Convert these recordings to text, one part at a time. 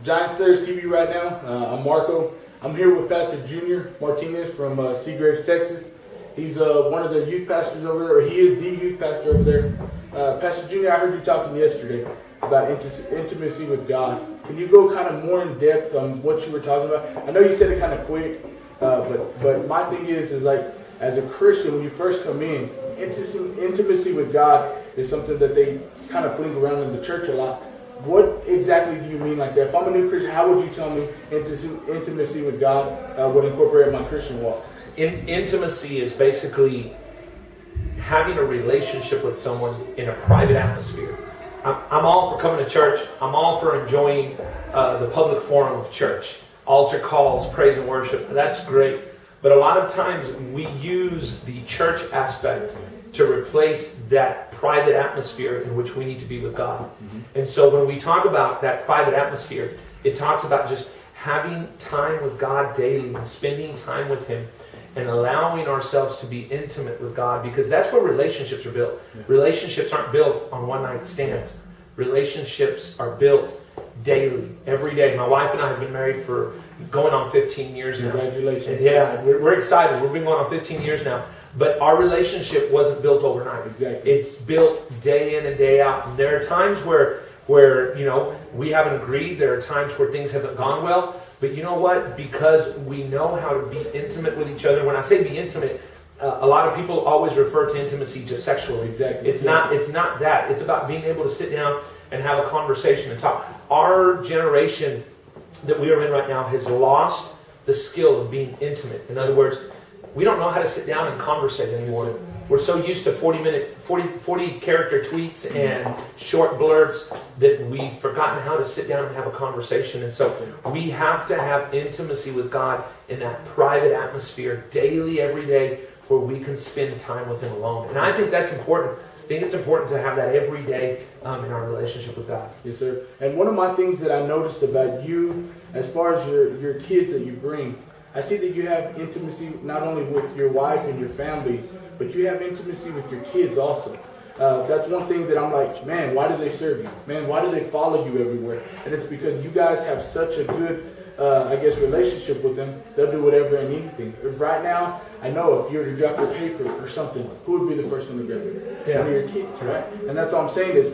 Giants Stairs TV right now. I'm Marco. I'm here with Pastor Junior Martinez from Seagraves, Texas. He's one of their youth pastors over there, or he is the youth pastor over there. Pastor Junior, I heard you talking yesterday about intimacy with God. Can you go kind of more in depth on what you were talking about? I know you said it kind of quick, but my thing is like, as a Christian, when you first come in, intimacy with God is something that they kind of fling around in the church a lot. What exactly do you mean like that? If I'm a new Christian, how would you tell me intimacy with God would incorporate my Christian walk? Intimacy is basically having a relationship with someone in a private atmosphere. I'm all for coming to church. I'm all for enjoying the public forum of church. Altar calls, praise and worship. That's great. But a lot of times we use the church aspect to replace that private atmosphere in which we need to be with God. Mm-hmm. And so when we talk about that private atmosphere, it talks about just having time with God daily and spending time with Him and allowing ourselves to be intimate with God, because that's where relationships are built. Yeah. Relationships aren't built on one-night stands. Relationships are built daily, every day. My wife and I have been married for going on 15 years now. Congratulations. And yeah, we're excited. We've been going on 15 years now. But our relationship wasn't built overnight. Exactly. It's built day in and day out. And there are times where we haven't agreed. There are times where things haven't gone well. But you know what? Because we know how to be intimate with each other. When I say be intimate, a lot of people always refer to intimacy just sexually. Exactly. It's not that. It's about being able to sit down and have a conversation and talk. Our generation that we are in right now has lost the skill of being intimate. In other words, we don't know how to sit down and conversate anymore. We're so used to 40 character tweets and short blurbs that we've forgotten how to sit down and have a conversation. And so we have to have intimacy with God in that private atmosphere daily, every day, where we can spend time with Him alone. And I think that's important. I think it's important to have that every day in our relationship with God. Yes, sir. And one of my things that I noticed about you, as far as your kids that you bring, I see that you have intimacy not only with your wife and your family, but you have intimacy with your kids also. That's one thing that I'm like, man, why do they serve you? Man, why do they follow you everywhere? And it's because you guys have such a good, relationship with them. They'll do whatever and anything. If right now, I know if you were to drop your paper or something, who would be the first one to grab it? Yeah. One of your kids, right? And that's all I'm saying is,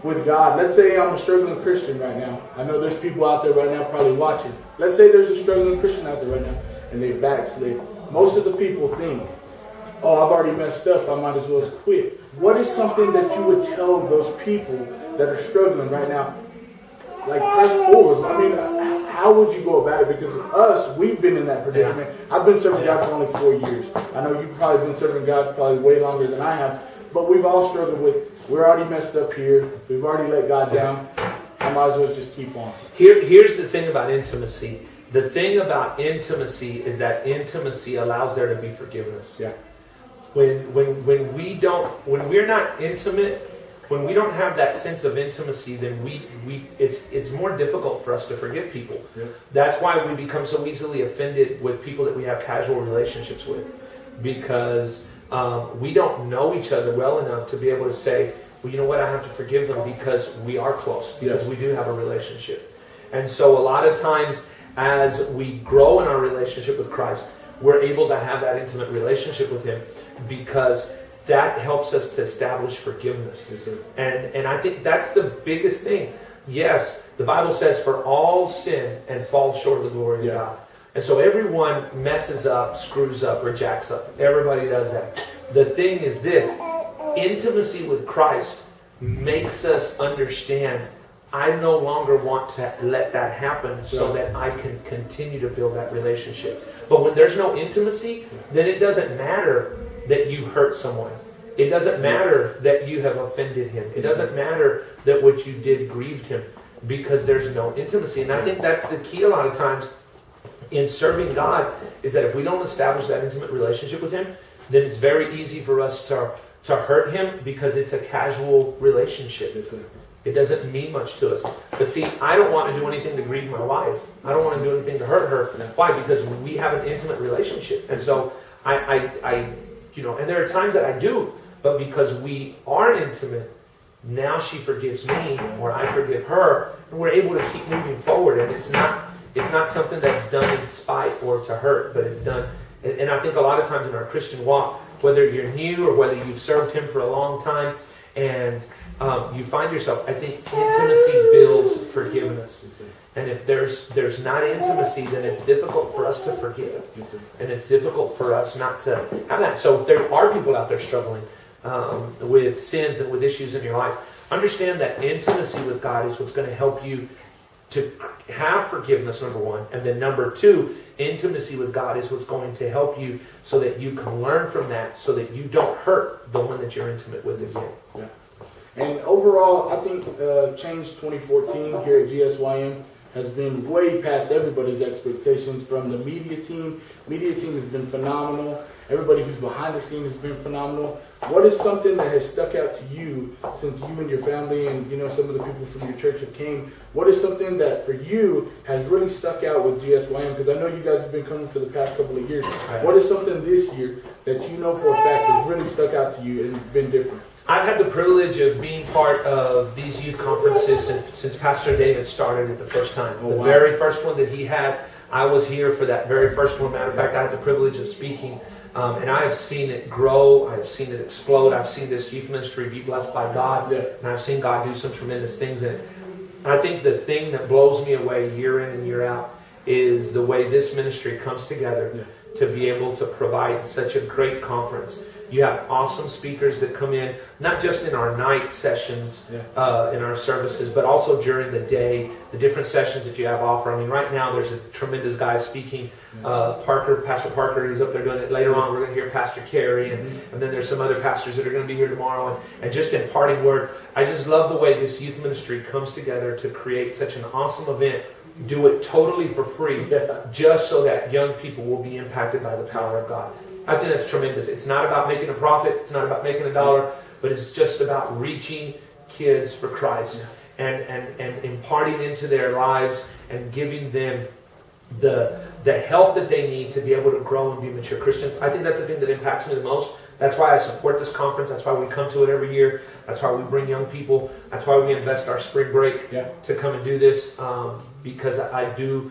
with God, let's say I'm a struggling Christian right now. I know there's people out there right now probably watching. Let's say there's a struggling Christian out there right now, and they backslid. Most of the people think, oh, I've already messed up, I might as well quit. What is something that you would tell those people that are struggling right now? Like, press forward. I mean, how would you go about it? Because us, we've been in that predicament. Yeah. I've been serving God for only 4 years. I know you've probably been serving God probably way longer than I have. But we've all struggled with, we're already messed up here. We've already let God down. I might as well just keep on. Here's the thing about intimacy. The thing about intimacy is that intimacy allows there to be forgiveness. Yeah. When we're not intimate, when we don't have that sense of intimacy, then it's more difficult for us to forgive people. Yeah. That's why we become so easily offended with people that we have casual relationships with, because we don't know each other well enough to be able to say, well, you know what, I have to forgive them because we are close, because we do have a relationship. And so a lot of times as we grow in our relationship with Christ, we're able to have that intimate relationship with Him because that helps us to establish forgiveness. And I think that's the biggest thing. Yes, the Bible says, for all sin and fall short of the glory of God. And so everyone messes up, screws up, or jacks up. Everybody does that. The thing is this, intimacy with Christ makes us understand, I no longer want to let that happen so that I can continue to build that relationship. But when there's no intimacy, then it doesn't matter that you hurt someone. It doesn't matter that you have offended Him. It doesn't matter that what you did grieved Him, because there's no intimacy. And I think that's the key a lot of times in serving God, is that if we don't establish that intimate relationship with Him, then it's very easy for us to hurt Him, because it's a casual relationship. It doesn't mean much to us. But see, I don't want to do anything to grieve my wife. I don't want to do anything to hurt her. Why? Because we have an intimate relationship. And so and there are times that I do, but because we are intimate, now she forgives me, or I forgive her, and we're able to keep moving forward. And it's not something that's done in spite or to hurt, but it's done. And I think a lot of times in our Christian walk, whether you're new or whether you've served Him for a long time, and you find yourself, I think intimacy builds forgiveness. And if there's not intimacy, then it's difficult for us to forgive. And it's difficult for us not to have that. So if there are people out there struggling with sins and with issues in your life, understand that intimacy with God is what's going to help you to have forgiveness, number one. And then number two, intimacy with God is what's going to help you so that you can learn from that, so that you don't hurt the one that you're intimate with again. Yeah. And overall, I think Change 2014 here at GSYM has been way past everybody's expectations. From the media team has been phenomenal. Everybody who's behind the scenes has been phenomenal. What is something that has stuck out to you since you and your family and some of the people from your church have came? What is something that for you has really stuck out with GSYM? Because I know you guys have been coming for the past couple of years. What is something this year that you know for a fact has really stuck out to you and been different? I've had the privilege of being part of these youth conferences since Pastor David started it the first time. The very first one that he had, I was here for that very first one. Matter of fact, I had the privilege of speaking. And I have seen it grow. I've seen it explode. I've seen this youth ministry be blessed by God. And I've seen God do some tremendous things in it. And I think the thing that blows me away year in and year out is the way this ministry comes together to be able to provide such a great conference. You have awesome speakers that come in, not just in our night sessions, in our services, but also during the day, the different sessions that you have offer. I mean, right now there's a tremendous guy speaking, Pastor Parker, he's up there doing it. Later on, we're going to hear Pastor Carey, and then there's some other pastors that are going to be here tomorrow. And just imparting word, I just love the way this youth ministry comes together to create such an awesome event. Do it totally for free, just so that young people will be impacted by the power of God. I think that's tremendous. It's not about making a profit. It's not about making a dollar, but it's just about reaching kids for Christ and imparting into their lives and giving them the help that they need to be able to grow and be mature Christians. I think that's the thing that impacts me the most. That's why I support this conference. That's why we come to it every year. That's why we bring young people. That's why we invest our spring break to come and do this, because I do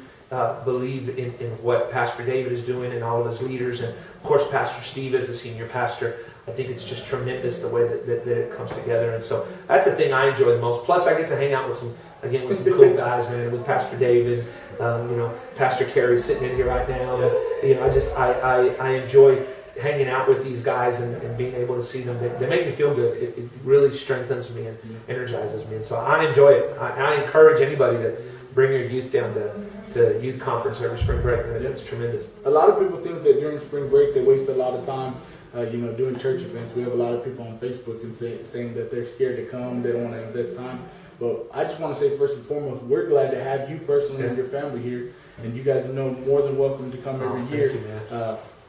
believe in what Pastor David is doing and all of his leaders, and of course Pastor Steve as the senior pastor. I think it's just tremendous the way that it comes together, and so that's the thing I enjoy the most. Plus I get to hang out with some cool guys, man, with Pastor David, Pastor Carey sitting in here right now. I enjoy hanging out with these guys and being able to see them. They make me feel good. It really strengthens me and energizes me, and so I enjoy it. I encourage anybody to bring your youth down to youth conference every spring break. It's tremendous. A lot of people think that during spring break they waste a lot of time doing church events. We have a lot of people on Facebook and saying that they're scared to come, they don't want to invest time. But I just want to say, first and foremost, we're glad to have you personally and your family here, and you guys know more than welcome to come every year.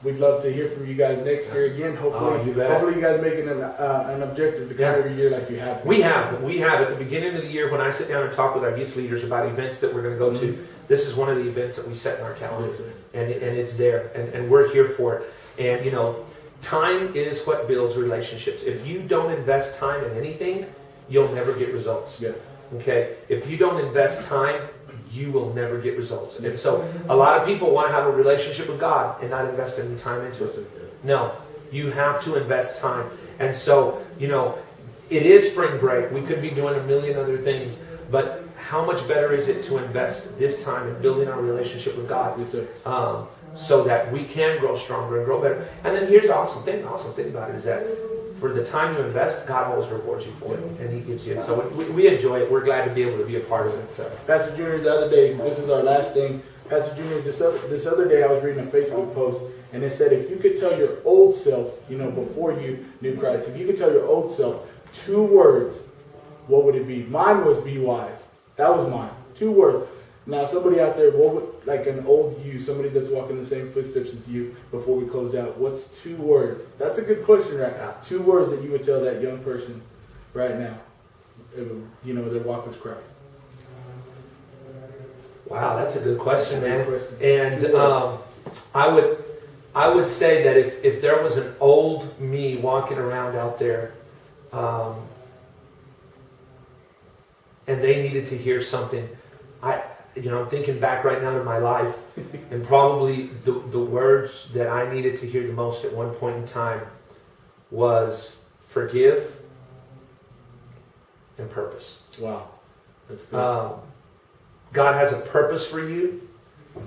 We'd love to hear from you guys next year again. Hopefully you guys make it an objective to come every year like you have. We have at the beginning of the year when I sit down and talk with our youth leaders about events that we're going to go to. This is one of the events that we set in our calendar, and it's there, and we're here for it. And time is what builds relationships. If you don't invest time in anything, you'll never get results. Okay? If you don't invest time, you will never get results. And so a lot of people want to have a relationship with God and not invest any time into it. No, you have to invest time. And so, it is spring break. We could be doing a million other things, but how much better is it to invest this time in building our relationship with God, so that we can grow stronger and grow better. And then here's the awesome thing about it is that for the time you invest, God always rewards you for it, and He gives you it. So we enjoy it. We're glad to be able to be a part of it. So. Pastor Junior, the other day, this is our last thing. Pastor Junior, this other day I was reading a Facebook post, and it said, if you could tell your old self, before you knew Christ, if you could tell your old self 2 words, what would it be? Mine was be wise. That was mine. 2 words. Now, somebody out there, what would, like an old you, somebody that's walking the same footsteps as you, before we close out, what's 2 words? That's a good question right now. 2 words that you would tell that young person right now, their walk with Christ. Wow, that's a good question, man. And I would say that if there was an old me walking around out there, and they needed to hear something. I'm thinking back right now to my life, and probably the words that I needed to hear the most at one point in time was forgive and purpose. Wow. That's good. God has a purpose for you.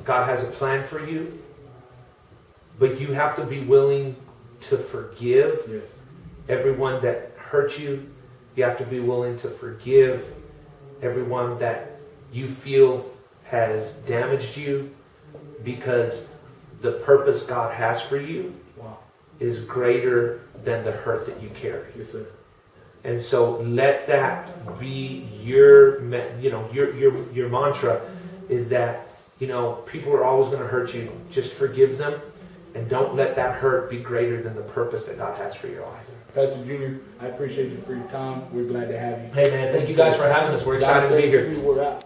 God has a plan for you. But you have to be willing to forgive everyone that hurt you. You have to be willing to forgive everyone that you feel has damaged you, because the purpose God has for you is greater than the hurt that you carry. Yes, sir. And so let that be your mantra, is that, people are always going to hurt you. Just forgive them, and don't let that hurt be greater than the purpose that God has for your life. Pastor Junior, I appreciate you for your time. We're glad to have you. Hey man, thank you guys for having us. We're excited to be here. We're out.